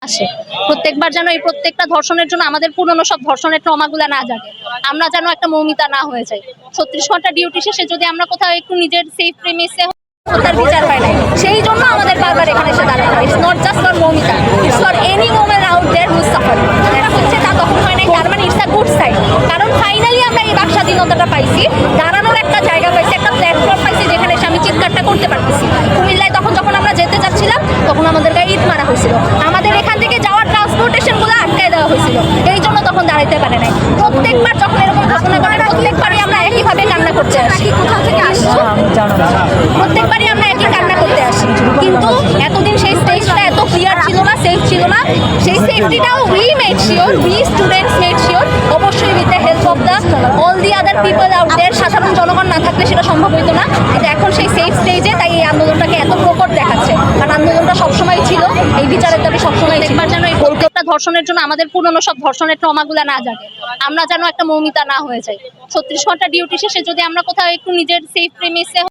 আসে। প্রত্যেকবার যেন এই প্রত্যেকটা ধর্ষণের জন্য আমাদের পুরনো সব ধর্ষণের ট্রমাগুলো না জাগে, আমরা যেন একটা মৌমিতা না হয়ে যাই। 36 ঘন্টা ডিউটি শেষে যদি আমরা কোথাও একটু নিজের সেফ প্রিমিসে তার বিচার হয় নাই, সেই জন্য আমাদের বারবার এখানে এসে দাঁড়াতে হয়। It's not just for Moumita, it's for any woman out there who suffer. হচ্ছে তা তখন হয় নাই, তার মানে ইটস আ গুড সাইড। কারণ ফাইনালি আমরা এই বাক স্বাধীনতাটা পাইছি, দাঁড়ানোর একটা জায়গা পাইছি, একটা প্ল্যাটফর্ম পাইছি যেখানে এসে আমি চিৎকারটা করতে পারতেছি। কুমিল্লায় তখন যখন আমরা যেতে যাচ্ছিলাম তখন আমাদের গায়ে ইট মারা হয়েছিল, আমাদের এখান থেকে যাওয়ার ট্রান্সপোর্টেশনগুলো আটকায় দেওয়া হয়েছিল, এই জন্য তখন দাঁড়াইতে পারে নাই। প্রত্যেকবার যখন এরকম ঘটনা ঘটে প্রত্যেকবারই আমরা একইভাবে কান্না করতে আসি। প্রত্যেকবারই আমরা একই কান্না করতে আসি, কিন্তু এতদিন সেই স্টেজটা এত ক্লিয়ার ছিল না, সেফ ছিল না। সেই সেফটিটাও we made sure, we students made sure, অবশ্যই with the help of the all the other people out there. সাধারণ জনগণ না থাকলে সেটা সম্ভব হইতো না, কিন্তু এখন সেই সেফ স্টেজে তাই এই আন্দোলনটাকে এত প্রকট দেখাচ্ছে। কারণ আন্দোলনটা সবসময় ছিল, এই বিচারের দাবি সবসময় একবার যেন এই প্রত্যেকটা ধর্ষণের জন্য আমাদের পুরনো সব ধর্ষণের ট্রমাগুলো না জাগে, আমরা যেন একটা মৌমিতা না হয়ে যাই। 36 ঘন্টা ডিউটি শেষে যদি আমরা কোথাও একটু নিজের সেফ প্রিমিসে